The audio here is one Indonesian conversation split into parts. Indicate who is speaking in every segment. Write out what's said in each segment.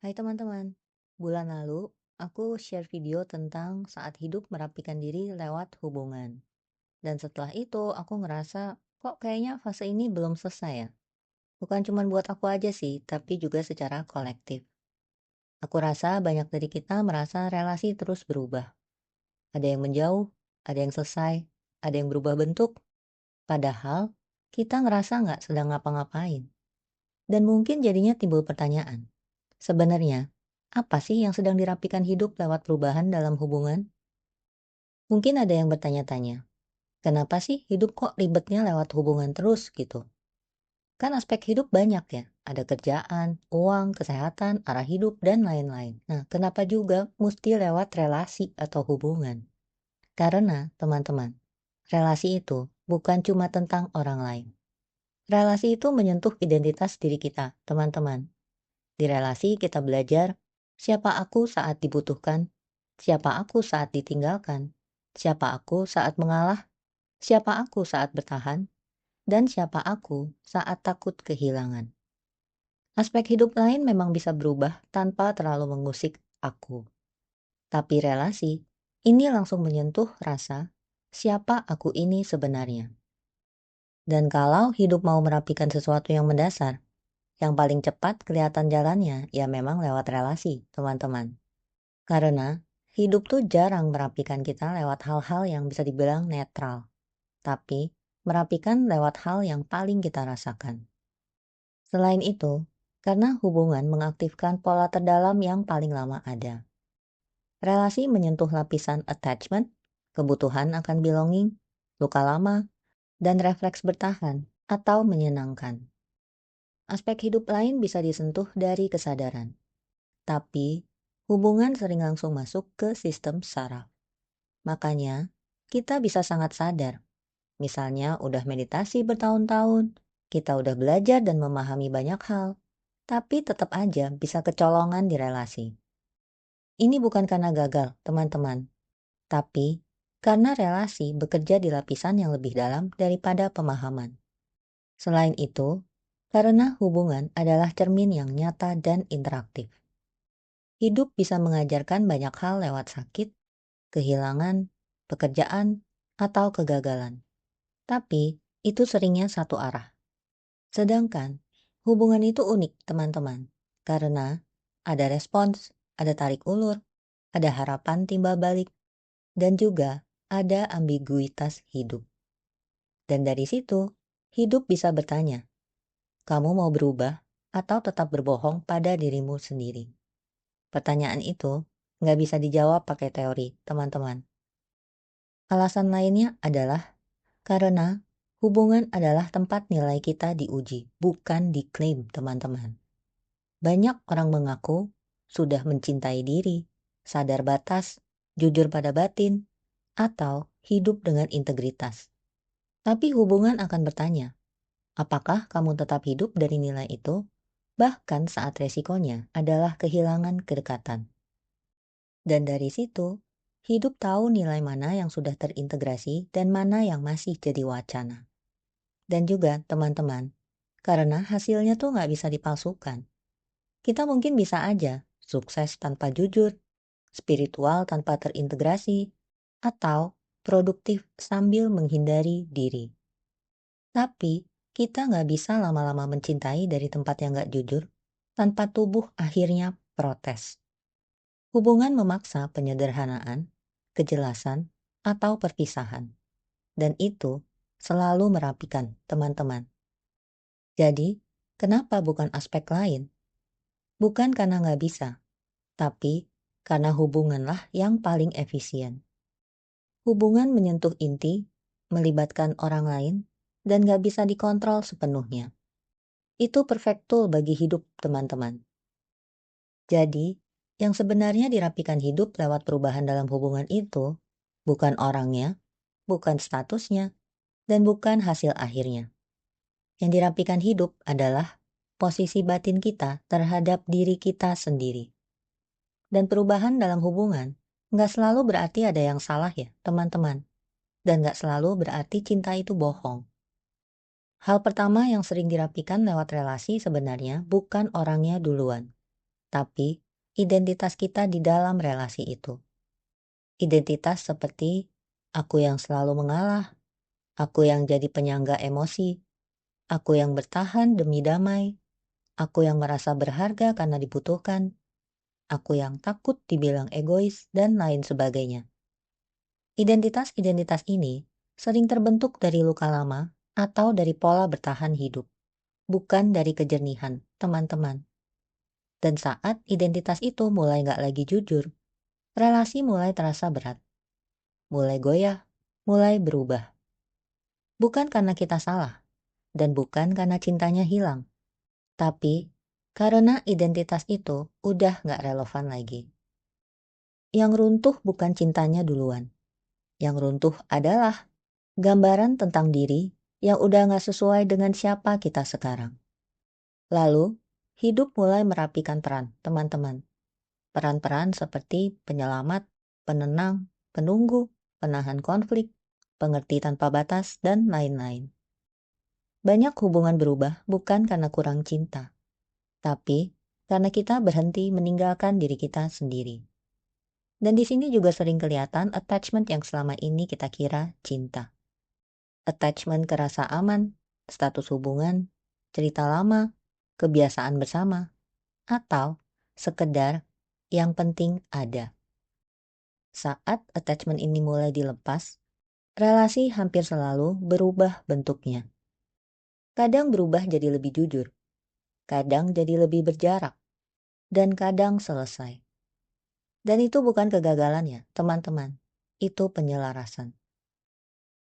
Speaker 1: Hai teman-teman, bulan lalu aku share video tentang saat hidup merapikan diri lewat hubungan. Dan setelah itu aku ngerasa kok kayaknya fase ini belum selesai ya. Bukan cuma buat aku aja sih, tapi juga secara kolektif. Aku rasa banyak dari kita merasa relasi terus berubah. Ada yang menjauh, ada yang selesai, ada yang berubah bentuk. Padahal kita ngerasa nggak sedang ngapa-ngapain. Dan mungkin jadinya timbul pertanyaan. Sebenarnya, apa sih yang sedang dirapikan hidup lewat perubahan dalam hubungan? Mungkin ada yang bertanya-tanya, kenapa sih hidup kok ribetnya lewat hubungan terus gitu? Kan aspek hidup banyak ya, ada kerjaan, uang, kesehatan, arah hidup, dan lain-lain. Nah, kenapa juga mesti lewat relasi atau hubungan? Karena, teman-teman, relasi itu bukan cuma tentang orang lain. Relasi itu menyentuh identitas diri kita, teman-teman. Di relasi kita belajar siapa aku saat dibutuhkan, siapa aku saat ditinggalkan, siapa aku saat mengalah, siapa aku saat bertahan, dan siapa aku saat takut kehilangan. Aspek hidup lain memang bisa berubah tanpa terlalu mengusik aku. Tapi relasi ini langsung menyentuh rasa siapa aku ini sebenarnya. Dan kalau hidup mau merapikan sesuatu yang mendasar, yang paling cepat kelihatan jalannya ya memang lewat relasi, teman-teman. Karena hidup tuh jarang merapikan kita lewat hal-hal yang bisa dibilang netral, tapi merapikan lewat hal yang paling kita rasakan. Selain itu, karena hubungan mengaktifkan pola terdalam yang paling lama ada. Relasi menyentuh lapisan attachment, kebutuhan akan belonging, luka lama, dan refleks bertahan atau menyenangkan. Aspek hidup lain bisa disentuh dari kesadaran, tapi hubungan sering langsung masuk ke sistem saraf. Makanya, kita bisa sangat sadar. Misalnya udah meditasi bertahun-tahun, kita udah belajar dan memahami banyak hal, tapi tetap aja bisa kecolongan di relasi. Ini bukan karena gagal, teman-teman, tapi karena relasi bekerja di lapisan yang lebih dalam daripada pemahaman. Selain itu, karena hubungan adalah cermin yang nyata dan interaktif. Hidup bisa mengajarkan banyak hal lewat sakit, kehilangan, pekerjaan, atau kegagalan. Tapi itu seringnya satu arah. Sedangkan hubungan itu unik, teman-teman. Karena ada respons, ada tarik ulur, ada harapan timbal balik, dan juga ada ambiguitas hidup. Dan dari situ, hidup bisa bertanya, kamu mau berubah atau tetap berbohong pada dirimu sendiri? Pertanyaan itu nggak bisa dijawab pakai teori, teman-teman. Alasan lainnya adalah karena hubungan adalah tempat nilai kita diuji, bukan diklaim, teman-teman. Banyak orang mengaku sudah mencintai diri, sadar batas, jujur pada batin, atau hidup dengan integritas. Tapi hubungan akan bertanya, apakah kamu tetap hidup dari nilai itu? Bahkan saat resikonya adalah kehilangan kedekatan. Dan dari situ, hidup tahu nilai mana yang sudah terintegrasi dan mana yang masih jadi wacana. Dan juga teman-teman, karena hasilnya tuh nggak bisa dipalsukan. Kita mungkin bisa aja sukses tanpa jujur, spiritual tanpa terintegrasi, atau produktif sambil menghindari diri. Tapi kita nggak bisa lama-lama mencintai dari tempat yang nggak jujur, tanpa tubuh akhirnya protes. Hubungan memaksa penyederhanaan, kejelasan, atau perpisahan. Dan itu selalu merapikan, teman-teman. Jadi, kenapa bukan aspek lain? Bukan karena nggak bisa, tapi karena hubunganlah yang paling efisien. Hubungan menyentuh inti, melibatkan orang lain, dan nggak bisa dikontrol sepenuhnya. Itu perfect tool bagi hidup, teman-teman. Jadi, yang sebenarnya dirapikan hidup lewat perubahan dalam hubungan itu bukan orangnya, bukan statusnya, dan bukan hasil akhirnya. Yang dirapikan hidup adalah posisi batin kita terhadap diri kita sendiri. Dan perubahan dalam hubungan nggak selalu berarti ada yang salah ya, teman-teman. Dan nggak selalu berarti cinta itu bohong. Hal pertama yang sering dirapikan lewat relasi sebenarnya bukan orangnya duluan, tapi identitas kita di dalam relasi itu. Identitas seperti aku yang selalu mengalah, aku yang jadi penyangga emosi, aku yang bertahan demi damai, aku yang merasa berharga karena dibutuhkan, aku yang takut dibilang egois, dan lain sebagainya. Identitas-identitas ini sering terbentuk dari luka lama atau dari pola bertahan hidup, bukan dari kejernihan, teman-teman. Dan saat identitas itu mulai nggak lagi jujur, relasi mulai terasa berat, mulai goyah, mulai berubah. Bukan karena kita salah, dan bukan karena cintanya hilang, tapi karena identitas itu udah nggak relevan lagi. Yang runtuh bukan cintanya duluan. Yang runtuh adalah gambaran tentang diri yang udah nggak sesuai dengan siapa kita sekarang. Lalu, hidup mulai merapikan peran, teman-teman. Peran-peran seperti penyelamat, penenang, penunggu, penahan konflik, pengerti tanpa batas, dan lain-lain. Banyak hubungan berubah bukan karena kurang cinta, tapi karena kita berhenti meninggalkan diri kita sendiri. Dan di sini juga sering kelihatan attachment yang selama ini kita kira cinta. Attachment ke rasa aman, status hubungan, cerita lama, kebiasaan bersama, atau sekedar yang penting ada. Saat attachment ini mulai dilepas, relasi hampir selalu berubah bentuknya. Kadang berubah jadi lebih jujur, kadang jadi lebih berjarak, dan kadang selesai. Dan itu bukan kegagalan ya, teman-teman. Itu penyelarasan.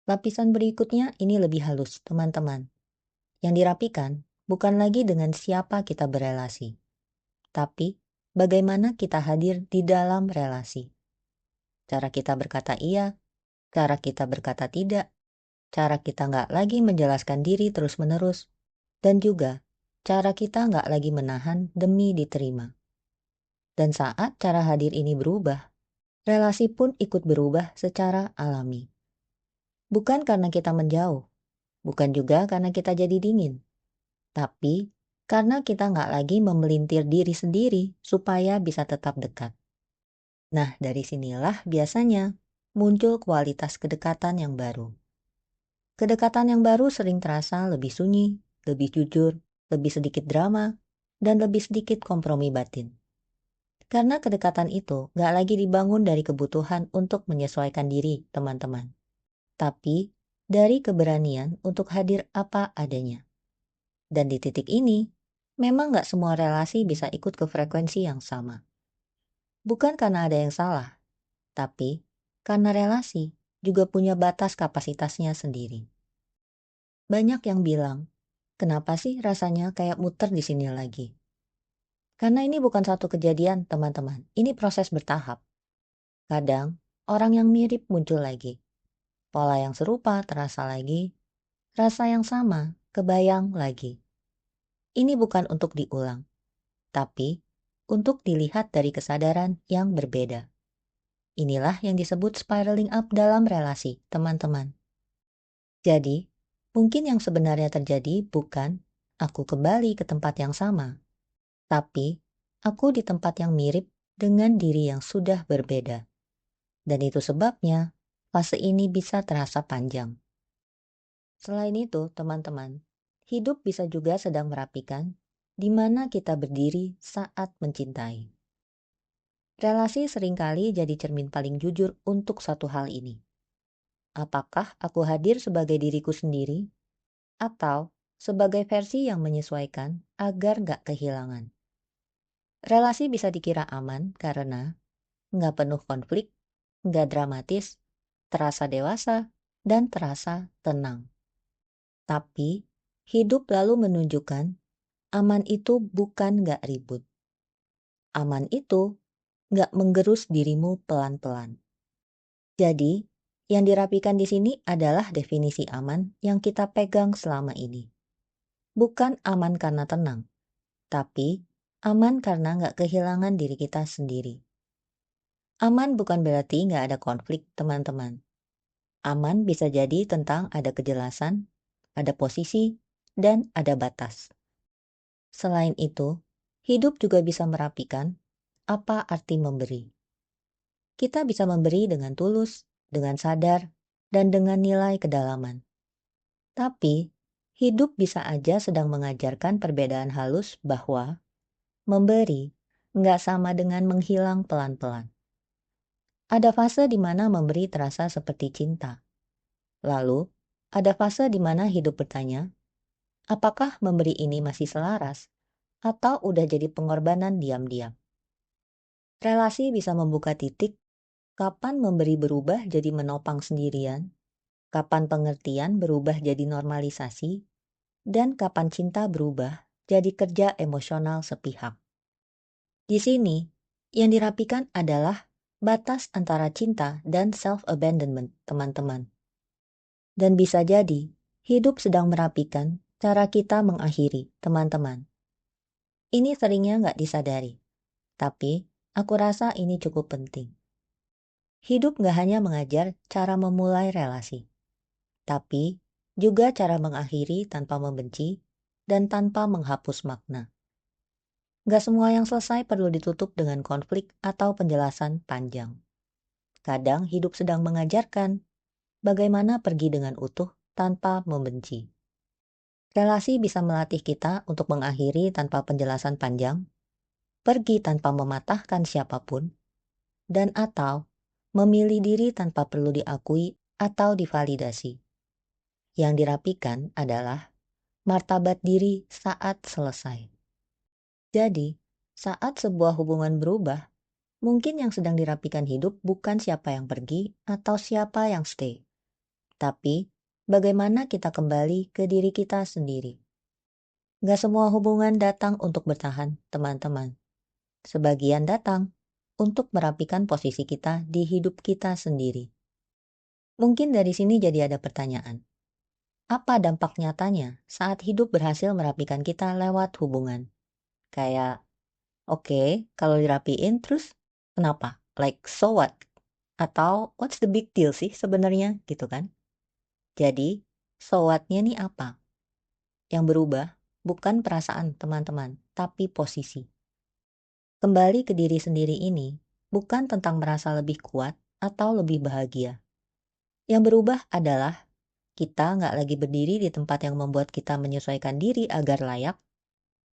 Speaker 1: Lapisan berikutnya ini lebih halus, teman-teman. Yang dirapikan bukan lagi dengan siapa kita berelasi, tapi bagaimana kita hadir di dalam relasi. Cara kita berkata iya, cara kita berkata tidak, cara kita nggak lagi menjelaskan diri terus-menerus, dan juga cara kita nggak lagi menahan demi diterima. Dan saat cara hadir ini berubah, relasi pun ikut berubah secara alami. Bukan karena kita menjauh, bukan juga karena kita jadi dingin, tapi karena kita nggak lagi memelintir diri sendiri supaya bisa tetap dekat. Nah, dari sinilah biasanya muncul kualitas kedekatan yang baru. Kedekatan yang baru sering terasa lebih sunyi, lebih jujur, lebih sedikit drama, dan lebih sedikit kompromi batin. Karena kedekatan itu nggak lagi dibangun dari kebutuhan untuk menyesuaikan diri, teman-teman. Tapi dari keberanian untuk hadir apa adanya. Dan di titik ini, memang nggak semua relasi bisa ikut ke frekuensi yang sama. Bukan karena ada yang salah, tapi karena relasi juga punya batas kapasitasnya sendiri. Banyak yang bilang, kenapa sih rasanya kayak muter di sini lagi? Karena ini bukan satu kejadian, teman-teman. Ini proses bertahap. Kadang, orang yang mirip muncul lagi. Pola yang serupa terasa lagi. Rasa yang sama kebayang lagi. Ini bukan untuk diulang, tapi untuk dilihat dari kesadaran yang berbeda. Inilah yang disebut spiraling up dalam relasi, teman-teman. Jadi, mungkin yang sebenarnya terjadi bukan aku kembali ke tempat yang sama, tapi aku di tempat yang mirip dengan diri yang sudah berbeda. Dan itu sebabnya fase ini bisa terasa panjang. Selain itu, teman-teman, hidup bisa juga sedang merapikan di mana kita berdiri saat mencintai. Relasi seringkali jadi cermin paling jujur untuk satu hal ini. Apakah aku hadir sebagai diriku sendiri atau sebagai versi yang menyesuaikan agar gak kehilangan? Relasi bisa dikira aman karena nggak penuh konflik, nggak dramatis, terasa dewasa, dan terasa tenang. Tapi, hidup lalu menunjukkan aman itu bukan nggak ribut. Aman itu nggak menggerus dirimu pelan-pelan. Jadi, yang dirapikan di sini adalah definisi aman yang kita pegang selama ini. Bukan aman karena tenang, tapi aman karena nggak kehilangan diri kita sendiri. Aman bukan berarti nggak ada konflik, teman-teman. Aman bisa jadi tentang ada kejelasan, ada posisi, dan ada batas. Selain itu, hidup juga bisa merapikan apa arti memberi. Kita bisa memberi dengan tulus, dengan sadar, dan dengan nilai kedalaman. Tapi, hidup bisa aja sedang mengajarkan perbedaan halus bahwa memberi nggak sama dengan menghilang pelan-pelan. Ada fase di mana memberi terasa seperti cinta. Lalu, ada fase di mana hidup bertanya, apakah memberi ini masih selaras atau udah jadi pengorbanan diam-diam? Relasi bisa membuka titik kapan memberi berubah jadi menopang sendirian, kapan pengertian berubah jadi normalisasi, dan kapan cinta berubah jadi kerja emosional sepihak. Di sini, yang dirapikan adalah batas antara cinta dan self-abandonment, teman-teman. Dan bisa jadi, hidup sedang merapikan cara kita mengakhiri, teman-teman. Ini seringnya nggak disadari, tapi aku rasa ini cukup penting. Hidup nggak hanya mengajar cara memulai relasi, tapi juga cara mengakhiri tanpa membenci dan tanpa menghapus makna. Nggak semua yang selesai perlu ditutup dengan konflik atau penjelasan panjang. Kadang hidup sedang mengajarkan bagaimana pergi dengan utuh tanpa membenci. Relasi bisa melatih kita untuk mengakhiri tanpa penjelasan panjang, pergi tanpa mematahkan siapapun, dan atau memilih diri tanpa perlu diakui atau divalidasi. Yang dirapikan adalah martabat diri saat selesai. Jadi, saat sebuah hubungan berubah, mungkin yang sedang dirapikan hidup bukan siapa yang pergi atau siapa yang stay, tapi bagaimana kita kembali ke diri kita sendiri. Gak semua hubungan datang untuk bertahan, teman-teman. Sebagian datang untuk merapikan posisi kita di hidup kita sendiri. Mungkin dari sini jadi ada pertanyaan. Apa dampak nyatanya saat hidup berhasil merapikan kita lewat hubungan? Kayak, oke, kalau dirapiin terus kenapa? Like, so what? Atau what's the big deal sih sebenarnya gitu kan? Jadi, so what-nya nih apa? Yang berubah bukan perasaan teman-teman, tapi posisi. Kembali ke diri sendiri ini bukan tentang merasa lebih kuat atau lebih bahagia. Yang berubah adalah kita nggak lagi berdiri di tempat yang membuat kita menyesuaikan diri agar layak.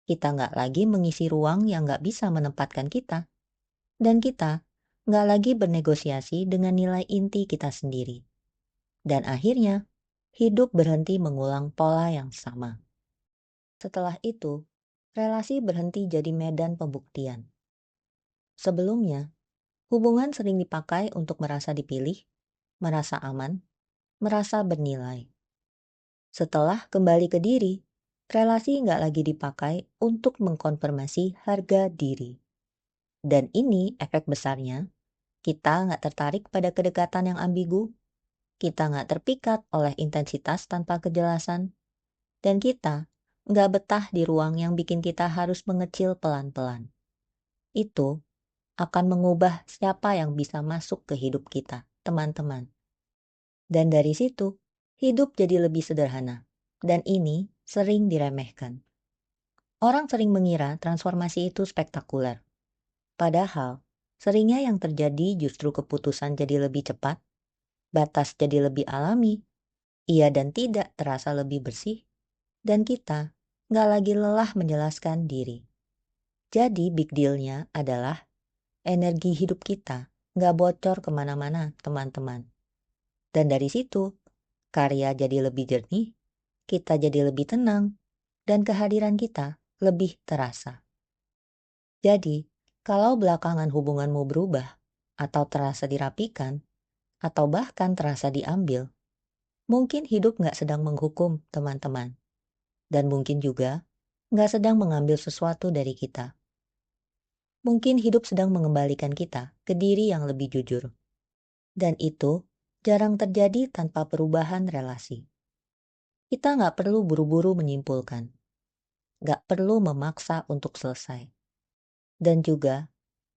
Speaker 1: Kita nggak lagi mengisi ruang yang nggak bisa menempatkan kita. Dan kita nggak lagi bernegosiasi dengan nilai inti kita sendiri. Dan akhirnya, hidup berhenti mengulang pola yang sama. Setelah itu, relasi berhenti jadi medan pembuktian. Sebelumnya, hubungan sering dipakai untuk merasa dipilih, merasa aman, merasa bernilai. Setelah kembali ke diri, relasi nggak lagi dipakai untuk mengkonfirmasi harga diri. Dan ini efek besarnya, kita nggak tertarik pada kedekatan yang ambigu, kita nggak terpikat oleh intensitas tanpa kejelasan, dan kita nggak betah di ruang yang bikin kita harus mengecil pelan-pelan. Itu akan mengubah siapa yang bisa masuk ke hidup kita, teman-teman. Dan dari situ, hidup jadi lebih sederhana. Dan ini sering diremehkan. Orang sering mengira transformasi itu spektakuler. Padahal, seringnya yang terjadi justru keputusan jadi lebih cepat, batas jadi lebih alami, iya dan tidak terasa lebih bersih, dan kita nggak lagi lelah menjelaskan diri. Jadi big deal-nya adalah energi hidup kita nggak bocor kemana-mana, teman-teman. Dan dari situ, karya jadi lebih jernih, kita jadi lebih tenang, dan kehadiran kita lebih terasa. Jadi, kalau belakangan hubunganmu berubah, atau terasa dirapikan, atau bahkan terasa diambil, mungkin hidup nggak sedang menghukum teman-teman. Dan mungkin juga nggak sedang mengambil sesuatu dari kita. Mungkin hidup sedang mengembalikan kita ke diri yang lebih jujur. Dan itu jarang terjadi tanpa perubahan relasi. Kita nggak perlu buru-buru menyimpulkan. Nggak perlu memaksa untuk selesai. Dan juga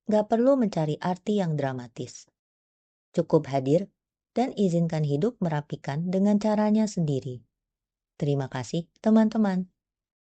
Speaker 1: nggak perlu mencari arti yang dramatis. Cukup hadir dan izinkan hidup merapikan dengan caranya sendiri. Terima kasih teman-teman.